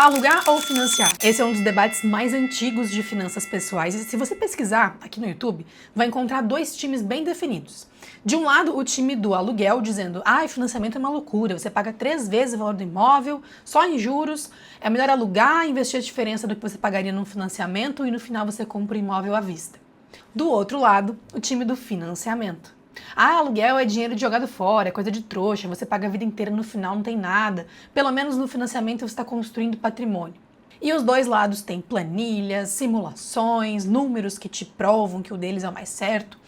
Alugar ou financiar? Esse é um dos debates mais antigos de finanças pessoais e se você pesquisar aqui no YouTube, vai encontrar dois times bem definidos. De um lado, o time do aluguel dizendo, financiamento é uma loucura, você paga 3 vezes o valor do imóvel, só em juros, é melhor alugar, investir a diferença do que você pagaria num financiamento e no final você compra o imóvel à vista. Do outro lado, o time do financiamento. Aluguel é dinheiro jogado fora, é coisa de trouxa, você paga a vida inteira, no final não tem nada. Pelo menos no financiamento você está construindo patrimônio. E os dois lados têm planilhas, simulações, números que te provam que o deles é o mais certo.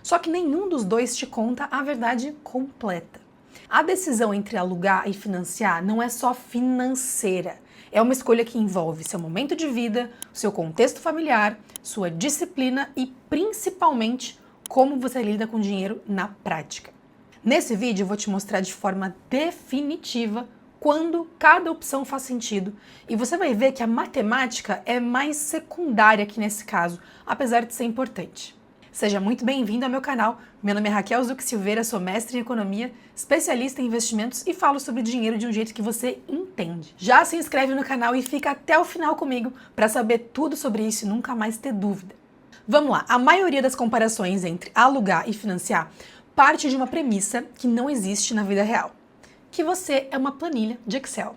Só que nenhum dos dois te conta a verdade completa. A decisão entre alugar e financiar não é só financeira. É uma escolha que envolve seu momento de vida, seu contexto familiar, sua disciplina e, principalmente, como você lida com dinheiro na prática. Nesse vídeo eu vou te mostrar de forma definitiva quando cada opção faz sentido e você vai ver que a matemática é mais secundária aqui nesse caso, apesar de ser importante. Seja muito bem-vindo ao meu canal. Meu nome é Raquel Zuc Silveira, sou mestre em economia, especialista em investimentos e falo sobre dinheiro de um jeito que você entende. Já se inscreve no canal e fica até o final comigo para saber tudo sobre isso e nunca mais ter dúvida. Vamos lá, a maioria das comparações entre alugar e financiar parte de uma premissa que não existe na vida real, que você é uma planilha de Excel.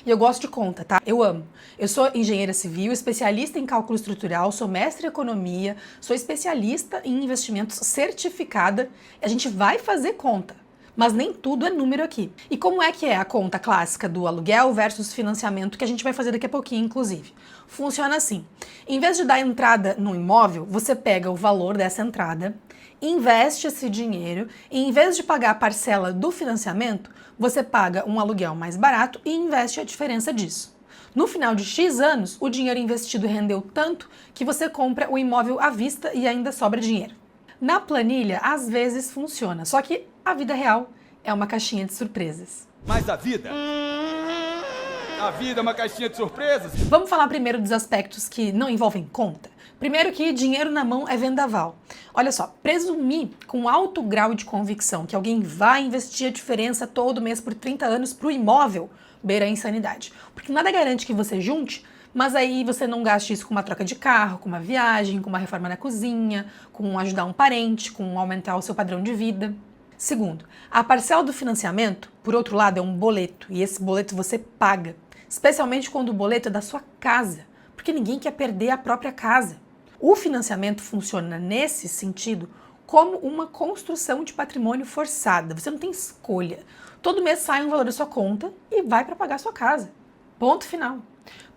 E eu gosto de conta, tá? Eu amo. Eu sou engenheira civil, especialista em cálculo estrutural, sou mestre em economia, sou especialista em investimentos certificada, e a gente vai fazer conta. Mas nem tudo é número aqui. E como é que é a conta clássica do aluguel versus financiamento, que a gente vai fazer daqui a pouquinho, inclusive? Funciona assim. Em vez de dar entrada no imóvel, você pega o valor dessa entrada, investe esse dinheiro e em vez de pagar a parcela do financiamento, você paga um aluguel mais barato e investe a diferença disso. No final de X anos, o dinheiro investido rendeu tanto que você compra o imóvel à vista e ainda sobra dinheiro. Na planilha, às vezes funciona, só que a vida real é uma caixinha de surpresas. Mas a vida é uma caixinha de surpresas? Vamos falar primeiro dos aspectos que não envolvem conta. Primeiro que dinheiro na mão é vendaval. Olha só, presumir com alto grau de convicção que alguém vai investir a diferença todo mês por 30 anos para o imóvel beira a insanidade. Porque nada garante que você junte, mas aí você não gaste isso com uma troca de carro, com uma viagem, com uma reforma na cozinha, com ajudar um parente, com aumentar o seu padrão de vida. Segundo, a parcela do financiamento, por outro lado, é um boleto, e esse boleto você paga, especialmente quando o boleto é da sua casa, porque ninguém quer perder a própria casa. O financiamento funciona nesse sentido como uma construção de patrimônio forçada, você não tem escolha. Todo mês sai um valor da sua conta e vai para pagar a sua casa. Ponto final.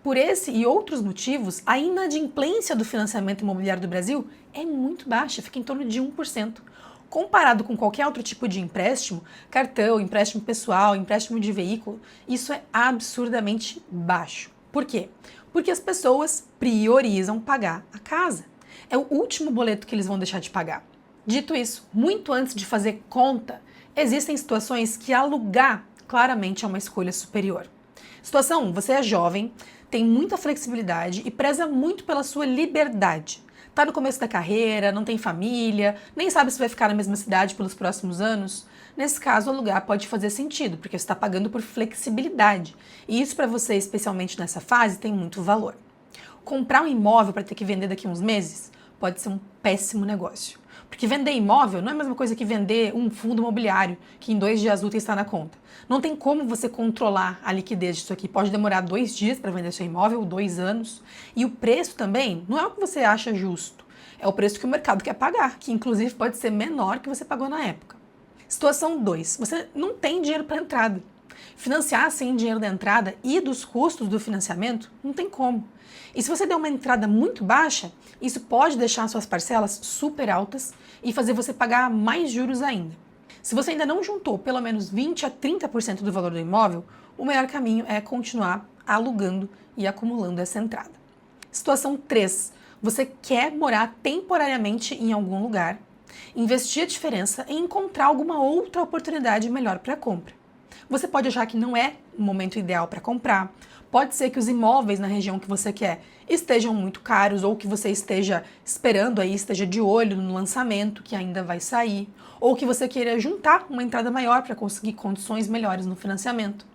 Por esse e outros motivos, a inadimplência do financiamento imobiliário do Brasil é muito baixa, fica em torno de 1%. Comparado com qualquer outro tipo de empréstimo, cartão, empréstimo pessoal, empréstimo de veículo, isso é absurdamente baixo. Por quê? Porque as pessoas priorizam pagar a casa. É o último boleto que eles vão deixar de pagar. Dito isso, muito antes de fazer conta, existem situações que alugar claramente é uma escolha superior. Situação 1, você é jovem, tem muita flexibilidade e preza muito pela sua liberdade. Tá no começo da carreira, não tem família, nem sabe se vai ficar na mesma cidade pelos próximos anos. Nesse caso, alugar pode fazer sentido, porque você está pagando por flexibilidade. E isso para você, especialmente nessa fase, tem muito valor. Comprar um imóvel para ter que vender daqui a uns meses pode ser um péssimo negócio. Porque vender imóvel não é a mesma coisa que vender um fundo imobiliário, que em 2 dias úteis está na conta. Não tem como você controlar a liquidez disso aqui. Pode demorar 2 dias para vender seu imóvel, 2 anos. E o preço também não é o que você acha justo. É o preço que o mercado quer pagar, que inclusive pode ser menor que você pagou na época. Situação 2. Você não tem dinheiro para entrada. Financiar sem dinheiro da entrada e dos custos do financiamento não tem como. E se você der uma entrada muito baixa, isso pode deixar suas parcelas super altas e fazer você pagar mais juros ainda. Se você ainda não juntou pelo menos 20 a 30% do valor do imóvel, o melhor caminho é continuar alugando e acumulando essa entrada. Situação 3. Você quer morar temporariamente em algum lugar, investir a diferença e encontrar alguma outra oportunidade melhor para a compra. Você pode achar que não é o momento ideal para comprar, pode ser que os imóveis na região que você quer estejam muito caros ou que você esteja esperando aí, esteja de olho no lançamento que ainda vai sair, ou que você queira juntar uma entrada maior para conseguir condições melhores no financiamento.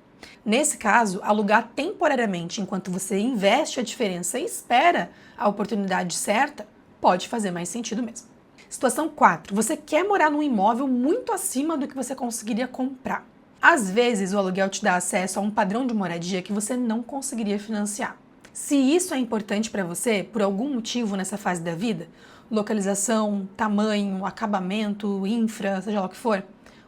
Nesse caso, alugar temporariamente enquanto você investe a diferença e espera a oportunidade certa pode fazer mais sentido mesmo. Situação 4. Você quer morar num imóvel muito acima do que você conseguiria comprar. Às vezes, o aluguel te dá acesso a um padrão de moradia que você não conseguiria financiar. Se isso é importante para você, por algum motivo nessa fase da vida, localização, tamanho, acabamento, infra, seja lá o que for,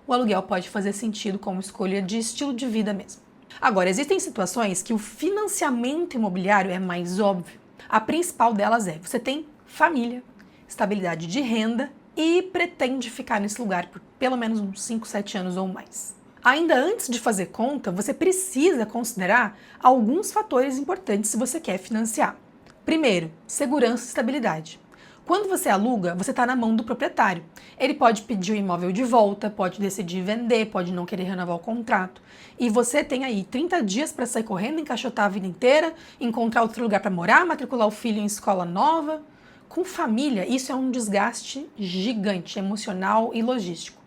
o aluguel pode fazer sentido como escolha de estilo de vida mesmo. Agora, existem situações que o financiamento imobiliário é mais óbvio. A principal delas é: você tem família, estabilidade de renda e pretende ficar nesse lugar por pelo menos uns 5, 7 anos ou mais. Ainda antes de fazer conta, você precisa considerar alguns fatores importantes se você quer financiar. Primeiro, segurança e estabilidade. Quando você aluga, você está na mão do proprietário. Ele pode pedir o imóvel de volta, pode decidir vender, pode não querer renovar o contrato. E você tem aí 30 dias para sair correndo, encaixotar a vida inteira, encontrar outro lugar para morar, matricular o filho em escola nova. Com família, isso é um desgaste gigante, emocional e logístico.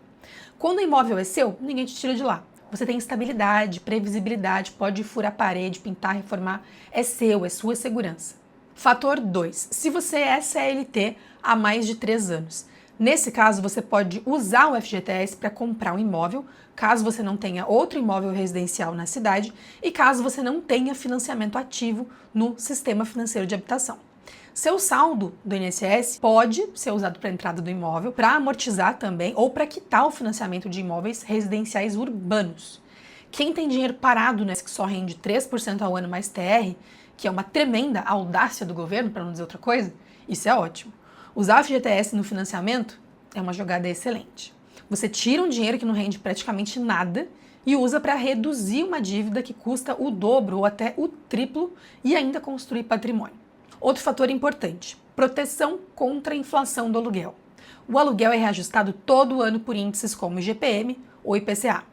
Quando o imóvel é seu, ninguém te tira de lá. Você tem estabilidade, previsibilidade, pode furar a parede, pintar, reformar. É seu, é sua segurança. Fator 2. Se você é CLT há mais de 3 anos. Nesse caso, você pode usar o FGTS para comprar um imóvel, caso você não tenha outro imóvel residencial na cidade e caso você não tenha financiamento ativo no sistema financeiro de habitação. Seu saldo do INSS pode ser usado para a entrada do imóvel, para amortizar também ou para quitar o financiamento de imóveis residenciais urbanos. Quem tem dinheiro parado, né, que só rende 3% ao ano mais TR, que é uma tremenda audácia do governo, para não dizer outra coisa, isso é ótimo. Usar o FGTS no financiamento é uma jogada excelente. Você tira um dinheiro que não rende praticamente nada e usa para reduzir uma dívida que custa o dobro ou até o triplo e ainda construir patrimônio. Outro fator importante: proteção contra a inflação do aluguel. O aluguel é reajustado todo ano por índices como IGPM ou IPCA.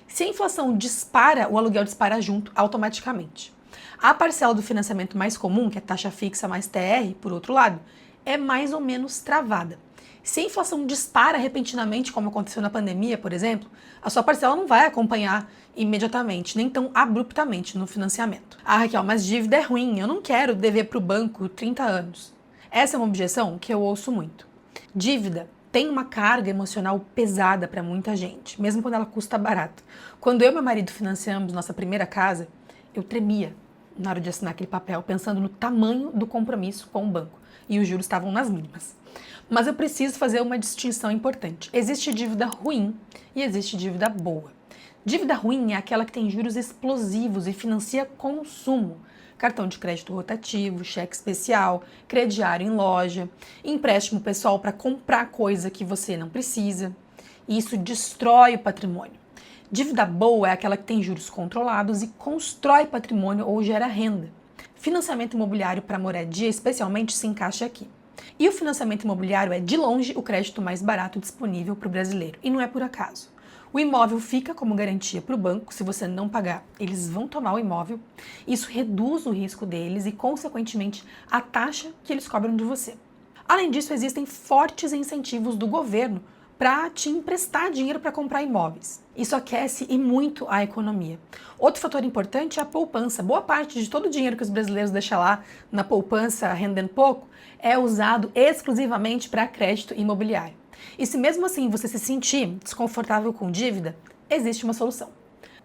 Se a inflação dispara, o aluguel dispara junto automaticamente. A parcela do financiamento mais comum, que é taxa fixa mais TR, por outro lado, é mais ou menos travada. Se a inflação dispara repentinamente, como aconteceu na pandemia, por exemplo, a sua parcela não vai acompanhar imediatamente, nem tão abruptamente no financiamento. Ah, Raquel, mas dívida é ruim, eu não quero dever para o banco 30 anos. Essa é uma objeção que eu ouço muito. Dívida tem uma carga emocional pesada para muita gente, mesmo quando ela custa barato. Quando eu e meu marido financiamos nossa primeira casa, eu tremia na hora de assinar aquele papel, pensando no tamanho do compromisso com o banco. E os juros estavam nas mínimas. Mas eu preciso fazer uma distinção importante. Existe dívida ruim e existe dívida boa. Dívida ruim é aquela que tem juros explosivos e financia consumo. Cartão de crédito rotativo, cheque especial, crediário em loja, empréstimo pessoal para comprar coisa que você não precisa. E isso destrói o patrimônio. Dívida boa é aquela que tem juros controlados e constrói patrimônio ou gera renda. Financiamento imobiliário para moradia especialmente se encaixa aqui. E o financiamento imobiliário é, de longe, o crédito mais barato disponível para o brasileiro. E não é por acaso. O imóvel fica como garantia para o banco. Se você não pagar, eles vão tomar o imóvel. Isso reduz o risco deles e, consequentemente, a taxa que eles cobram de você. Além disso, existem fortes incentivos do governo para te emprestar dinheiro para comprar imóveis. Isso aquece e muito a economia. Outro fator importante é a poupança. Boa parte de todo o dinheiro que os brasileiros deixam lá na poupança rendendo pouco é usado exclusivamente para crédito imobiliário. E se mesmo assim você se sentir desconfortável com dívida, existe uma solução.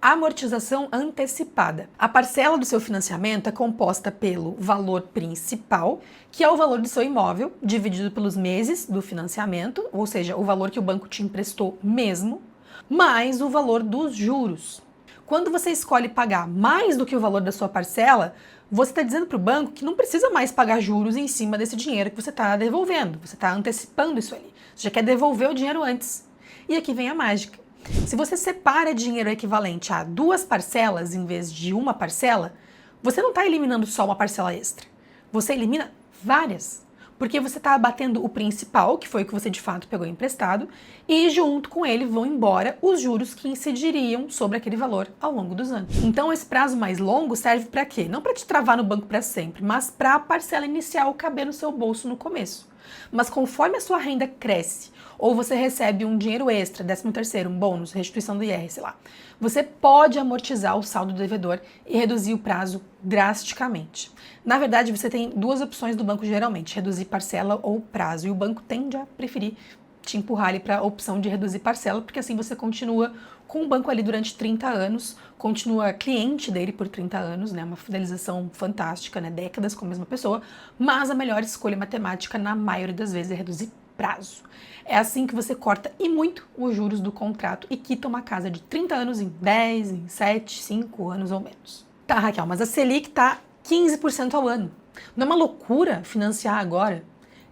Amortização antecipada. A parcela do seu financiamento é composta pelo valor principal, que é o valor do seu imóvel, dividido pelos meses do financiamento, ou seja, o valor que o banco te emprestou mesmo, mais o valor dos juros. Quando você escolhe pagar mais do que o valor da sua parcela, você está dizendo para o banco que não precisa mais pagar juros em cima desse dinheiro que você está devolvendo. Você está antecipando isso ali. Você já quer devolver o dinheiro antes. E aqui vem a mágica. Se você separa dinheiro equivalente a 2 parcelas em vez de uma parcela, você não está eliminando só uma parcela extra. Você elimina várias. Porque você está abatendo o principal, que foi o que você de fato pegou emprestado, e junto com ele vão embora os juros que incidiriam sobre aquele valor ao longo dos anos. Então esse prazo mais longo serve para quê? Não para te travar no banco para sempre, mas para a parcela inicial caber no seu bolso no começo. Mas conforme a sua renda cresce, ou você recebe um dinheiro extra, 13º, um bônus, restituição do IR, sei lá, você pode amortizar o saldo do devedor e reduzir o prazo drasticamente. Na verdade, você tem duas opções do banco geralmente, reduzir parcela ou prazo, e o banco tende a preferir te empurrar ali para a opção de reduzir parcela, porque assim você continua com o banco ali durante 30 anos, continua cliente dele por 30 anos, né, uma fidelização fantástica, né, décadas com a mesma pessoa, mas a melhor escolha matemática na maioria das vezes é reduzir prazo. É assim que você corta e muito os juros do contrato e quita uma casa de 30 anos em 10, em 7, 5 anos ou menos. Tá, Raquel, mas a Selic tá 15% ao ano. Não é uma loucura financiar agora?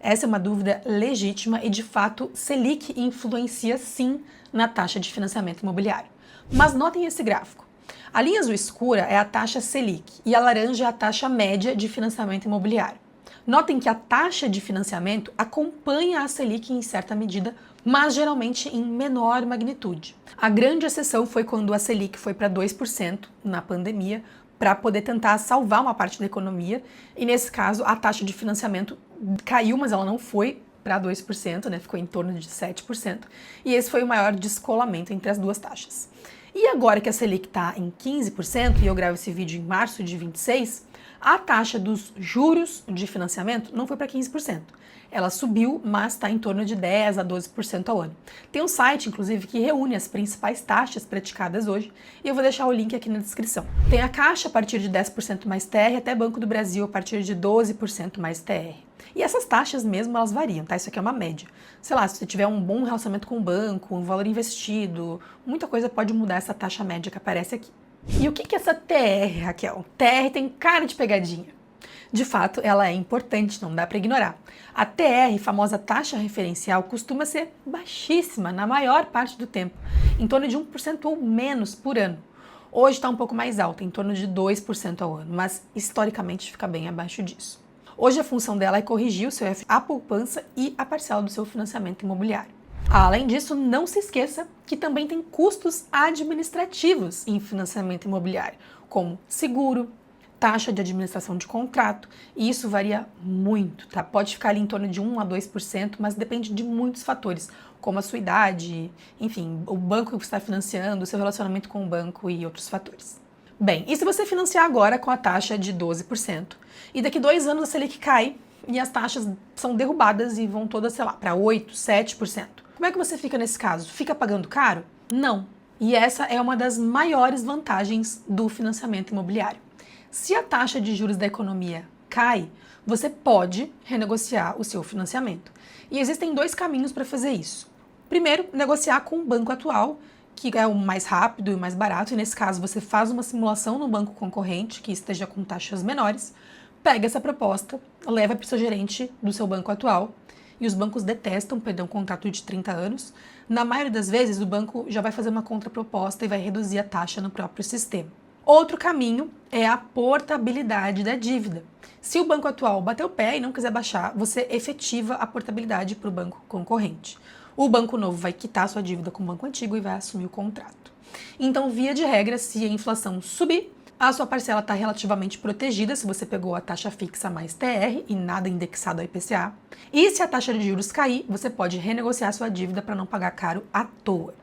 Essa é uma dúvida legítima e, de fato, Selic influencia sim na taxa de financiamento imobiliário. Mas notem esse gráfico. A linha azul escura é a taxa Selic e a laranja é a taxa média de financiamento imobiliário. Notem que a taxa de financiamento acompanha a Selic em certa medida, mas geralmente em menor magnitude. A grande exceção foi quando a Selic foi para 2% na pandemia, para poder tentar salvar uma parte da economia, e nesse caso a taxa de financiamento caiu, mas ela não foi para 2%, né? Ficou em torno de 7%, e esse foi o maior descolamento entre as duas taxas. E agora que a Selic está em 15%, e eu gravo esse vídeo em março de 26, a taxa dos juros de financiamento não foi para 15%. Ela subiu, mas está em torno de 10% a 12% ao ano. Tem um site, inclusive, que reúne as principais taxas praticadas hoje, e eu vou deixar o link aqui na descrição. Tem a Caixa a partir de 10% mais TR, até Banco do Brasil a partir de 12% mais TR. E essas taxas mesmo, elas variam, tá? Isso aqui é uma média. Sei lá, se você tiver um bom relacionamento com o banco, um valor investido, muita coisa pode mudar essa taxa média que aparece aqui. E o que é essa TR, Raquel? TR tem cara de pegadinha. De fato, ela é importante, não dá para ignorar. A TR, famosa taxa referencial, costuma ser baixíssima na maior parte do tempo, em torno de 1% ou menos por ano. Hoje está um pouco mais alta, em torno de 2% ao ano, mas historicamente fica bem abaixo disso. Hoje a função dela é corrigir o seu IFR, a poupança e a parcela do seu financiamento imobiliário. Além disso, não se esqueça que também tem custos administrativos em financiamento imobiliário, como seguro, taxa de administração de contrato, e isso varia muito, tá? Pode ficar ali em torno de 1 a 2%, mas depende de muitos fatores, como a sua idade, enfim, o banco que você está financiando, o seu relacionamento com o banco e outros fatores. Bem, e se você financiar agora com a taxa de 12%, e daqui 2 anos a Selic cai e as taxas são derrubadas e vão todas, sei lá, para 8%, 7%. Como é que você fica nesse caso? Fica pagando caro? Não. E essa é uma das maiores vantagens do financiamento imobiliário. Se a taxa de juros da economia cai, você pode renegociar o seu financiamento. E existem 2 caminhos para fazer isso. Primeiro, negociar com o banco atual, que é o mais rápido e o mais barato, e nesse caso você faz uma simulação no banco concorrente que esteja com taxas menores, pega essa proposta, leva para o seu gerente do seu banco atual, e os bancos detestam perder um contrato de 30 anos. Na maioria das vezes, o banco já vai fazer uma contraproposta e vai reduzir a taxa no próprio sistema. Outro caminho é a portabilidade da dívida. Se o banco atual bater o pé e não quiser baixar, você efetiva a portabilidade para o banco concorrente. O banco novo vai quitar sua dívida com o banco antigo e vai assumir o contrato. Então, via de regra, se a inflação subir, a sua parcela está relativamente protegida se você pegou a taxa fixa mais TR e nada indexado ao IPCA. E se a taxa de juros cair, você pode renegociar sua dívida para não pagar caro à toa.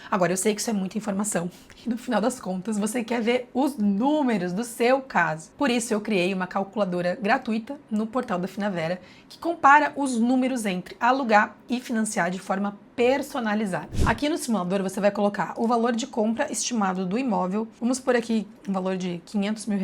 Agora, eu sei que isso é muita informação e no final das contas você quer ver os números do seu caso. Por isso eu criei uma calculadora gratuita no portal da Finavera que compara os números entre alugar e financiar de forma personalizada. Aqui no simulador você vai colocar o valor de compra estimado do imóvel, vamos por aqui um valor de R$500 mil.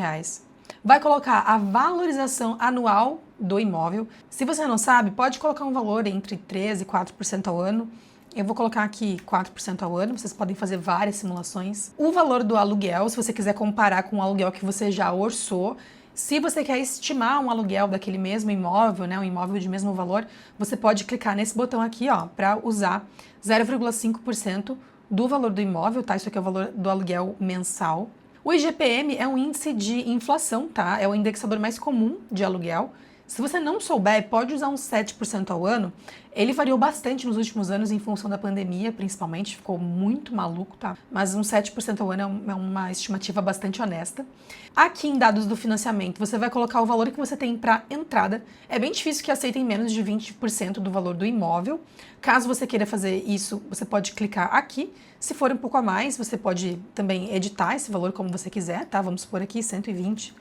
Vai colocar a valorização anual do imóvel. Se você não sabe, pode colocar um valor entre 3% e 4% ao ano. Eu vou colocar aqui 4% ao ano, vocês podem fazer várias simulações. O valor do aluguel, se você quiser comparar com o aluguel que você já orçou. Se você quer estimar um aluguel daquele mesmo imóvel, né, um imóvel de mesmo valor, você pode clicar nesse botão aqui, ó, para usar 0,5% do valor do imóvel, tá? Isso aqui é o valor do aluguel mensal. O IGPM é um índice de inflação, tá? É o indexador mais comum de aluguel. Se você não souber, pode usar uns 7% ao ano. Ele variou bastante nos últimos anos em função da pandemia, principalmente, ficou muito maluco, tá? Mas uns 7% ao ano é uma estimativa bastante honesta. Aqui em dados do financiamento, você vai colocar o valor que você tem para entrada. É bem difícil que aceitem menos de 20% do valor do imóvel. Caso você queira fazer isso, você pode clicar aqui. Se for um pouco a mais, você pode também editar esse valor como você quiser, tá? Vamos supor aqui 120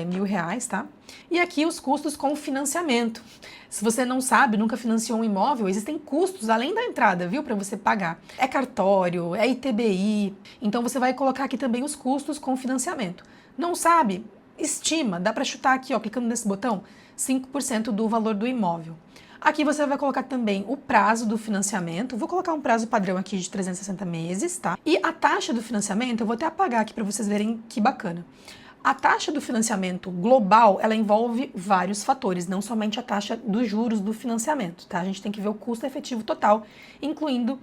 mil reais, tá? E aqui os custos com financiamento. Se você não sabe, nunca financiou um imóvel, existem custos além da entrada, viu? Para você pagar. É cartório, é ITBI. Então você vai colocar aqui também os custos com financiamento. Não sabe? Estima, dá para chutar aqui, ó, clicando nesse botão, 5% do valor do imóvel. Aqui você vai colocar também o prazo do financiamento. Vou colocar um prazo padrão aqui de 360 meses, tá? E a taxa do financiamento, eu vou até apagar aqui para vocês verem que bacana. A taxa do financiamento global, ela envolve vários fatores, não somente a taxa dos juros do financiamento, tá? A gente tem que ver o custo efetivo total, incluindo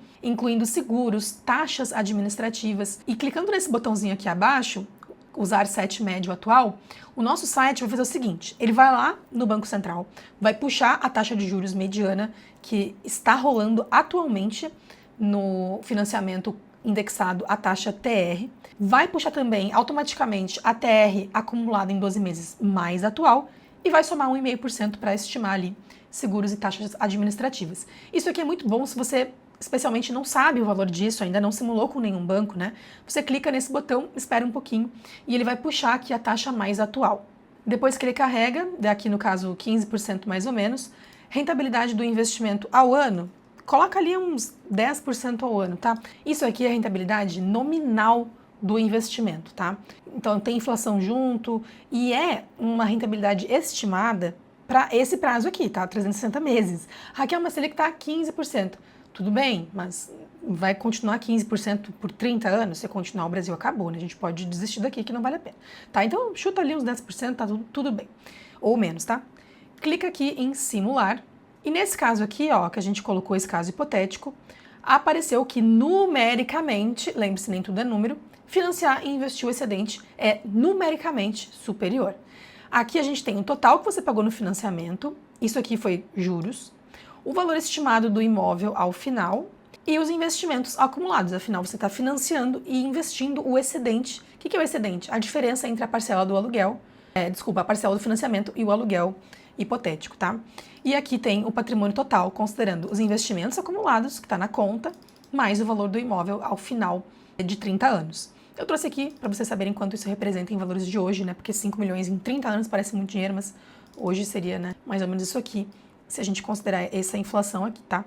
seguros, taxas administrativas. E clicando nesse botãozinho aqui abaixo, usar set médio atual, o nosso site vai fazer o seguinte, ele vai lá no Banco Central, vai puxar a taxa de juros mediana que está rolando atualmente no financiamento indexado à taxa TR, vai puxar também automaticamente a TR acumulada em 12 meses mais atual e vai somar 1,5% para estimar ali seguros e taxas administrativas. Isso aqui é muito bom se você especialmente não sabe o valor disso, ainda não simulou com nenhum banco, né? Você clica nesse botão, espera um pouquinho e ele vai puxar aqui a taxa mais atual. Depois que ele carrega, daqui no caso 15% mais ou menos, rentabilidade do investimento ao ano, coloca ali uns 10% ao ano, tá? Isso aqui é a rentabilidade nominal do investimento, tá? Então tem inflação junto e é uma rentabilidade estimada para esse prazo aqui, tá? 360 meses. Aqui é uma Selic tá 15%. Tudo bem, mas vai continuar 15% por 30 anos? Se continuar, o Brasil acabou, né? A gente pode desistir daqui que não vale a pena, tá? Então chuta ali uns 10%, tá tudo bem. Ou menos, tá? Clica aqui em simular. E nesse caso aqui, ó, que a gente colocou esse caso hipotético, apareceu que numericamente, lembre-se, nem tudo é número, financiar e investir o excedente é numericamente superior. Aqui a gente tem o total que você pagou no financiamento, isso aqui foi juros, o valor estimado do imóvel ao final e os investimentos acumulados. Afinal, você está financiando e investindo o excedente. O que é o excedente? A diferença entre a parcela do aluguel, a parcela do financiamento e o aluguel hipotético, tá? E aqui tem o patrimônio total, considerando os investimentos acumulados, que está na conta, mais o valor do imóvel ao final de 30 anos. Eu trouxe aqui para vocês saberem quanto isso representa em valores de hoje, né? Porque 5 milhões em 30 anos parece muito dinheiro, mas hoje seria, né, mais ou menos isso aqui, se a gente considerar essa inflação aqui, tá?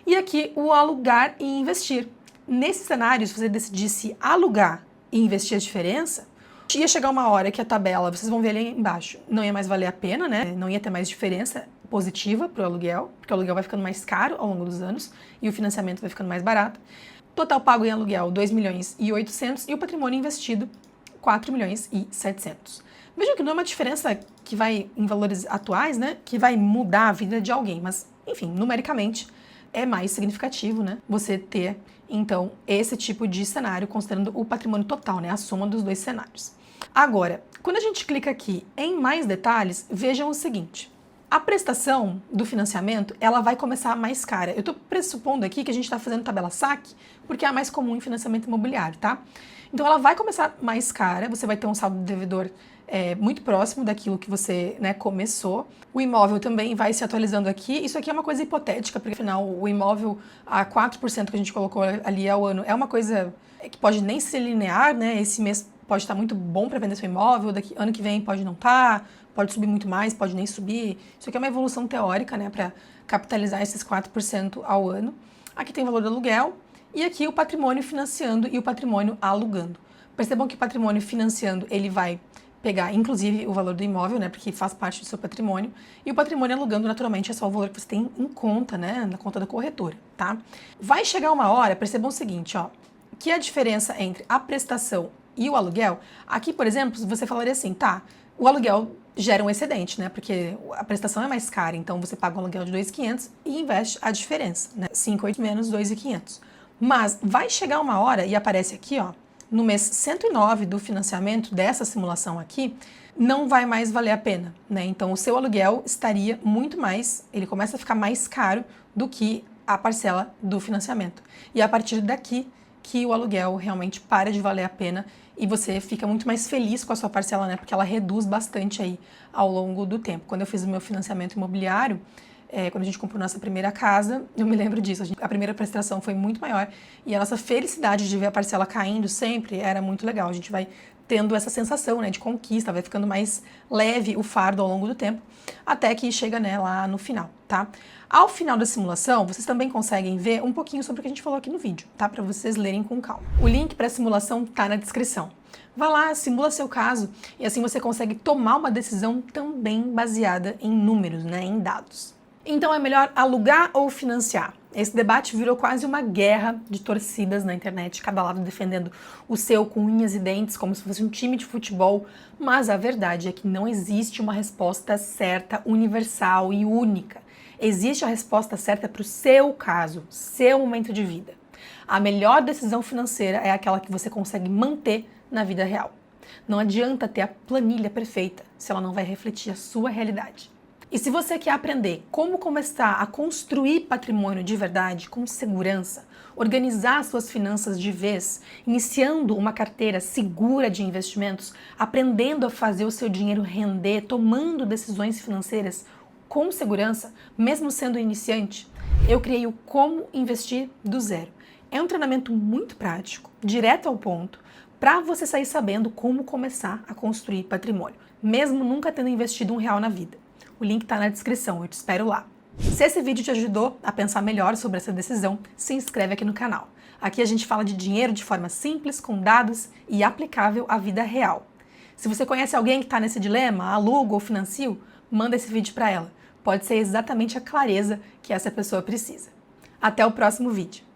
E aqui o alugar e investir. Nesse cenário, se você decidisse alugar e investir a diferença, ia chegar uma hora que a tabela, vocês vão ver ali embaixo, não ia mais valer a pena, né? Não ia ter mais diferença positiva para o aluguel, porque o aluguel vai ficando mais caro ao longo dos anos e o financiamento vai ficando mais barato. Total pago em aluguel, 2 milhões e 800 e o patrimônio investido, 4 milhões e 700. Vejam que não é uma diferença que vai, em valores atuais, né, que vai mudar a vida de alguém, mas, enfim, numericamente é mais significativo, né, você ter, então, esse tipo de cenário, considerando o patrimônio total, né, a soma dos dois cenários. Agora, quando a gente clica aqui em mais detalhes, vejam o seguinte, a prestação do financiamento, ela vai começar mais cara. Eu estou pressupondo aqui que a gente está fazendo tabela saque, porque é a mais comum em financiamento imobiliário, tá? Então, ela vai começar mais cara, você vai ter um saldo devedor muito próximo daquilo que você, né, começou. O imóvel também vai se atualizando aqui. Isso aqui é uma coisa hipotética, porque afinal o imóvel a 4% que a gente colocou ali ao ano é uma coisa que pode nem ser linear, né? Esse mês pode estar muito bom para vender seu imóvel, daqui ano que vem pode não estar, pode subir muito mais, pode nem subir. Isso aqui é uma evolução teórica, né, para capitalizar esses 4% ao ano. Aqui tem o valor do aluguel e aqui o patrimônio financiando e o patrimônio alugando. Percebam que o patrimônio financiando, ele vai pegar, inclusive, o valor do imóvel, né, porque faz parte do seu patrimônio, e o patrimônio alugando, naturalmente, é só o valor que você tem em conta, né, na conta da corretora, tá? Vai chegar uma hora, percebam o seguinte, ó, que a diferença entre a prestação e o aluguel, aqui, por exemplo, você falaria assim, tá, o aluguel gera um excedente, né, porque a prestação é mais cara, então você paga um aluguel de 2.500 e investe a diferença, né, 5.800 menos 2.500. Mas vai chegar uma hora, e aparece aqui, ó, no mês 109 do financiamento dessa simulação aqui, não vai mais valer a pena, né? Então o seu aluguel estaria muito mais, ele começa a ficar mais caro do que a parcela do financiamento. E é a partir daqui que o aluguel realmente para de valer a pena e você fica muito mais feliz com a sua parcela, né? Porque ela reduz bastante aí ao longo do tempo. Quando eu fiz o meu financiamento imobiliário, quando a gente comprou nossa primeira casa, eu me lembro disso. A primeira prestação foi muito maior e a nossa felicidade de ver a parcela caindo sempre era muito legal. A gente vai tendo essa sensação, né, de conquista, vai ficando mais leve o fardo ao longo do tempo, até que chega, né, lá no final, tá? Ao final da simulação, vocês também conseguem ver um pouquinho sobre o que a gente falou aqui no vídeo, tá? Para vocês lerem com calma. O link para a simulação tá na descrição. Vá lá, simula seu caso e assim você consegue tomar uma decisão também baseada em números, né, em dados. Então é melhor alugar ou financiar? Esse debate virou quase uma guerra de torcidas na internet, cada lado defendendo o seu com unhas e dentes, como se fosse um time de futebol, mas a verdade é que não existe uma resposta certa, universal e única. Existe a resposta certa para o seu caso, seu momento de vida. A melhor decisão financeira é aquela que você consegue manter na vida real. Não adianta ter a planilha perfeita se ela não vai refletir a sua realidade. E se você quer aprender como começar a construir patrimônio de verdade, com segurança, organizar suas finanças de vez, iniciando uma carteira segura de investimentos, aprendendo a fazer o seu dinheiro render, tomando decisões financeiras com segurança, mesmo sendo iniciante, eu criei o Como Investir do Zero. É um treinamento muito prático, direto ao ponto, para você sair sabendo como começar a construir patrimônio, mesmo nunca tendo investido R$1 na vida. O link está na descrição, eu te espero lá. Se esse vídeo te ajudou a pensar melhor sobre essa decisão, se inscreve aqui no canal. Aqui a gente fala de dinheiro de forma simples, com dados e aplicável à vida real. Se você conhece alguém que está nesse dilema, aluga ou financia, manda esse vídeo para ela. Pode ser exatamente a clareza que essa pessoa precisa. Até o próximo vídeo.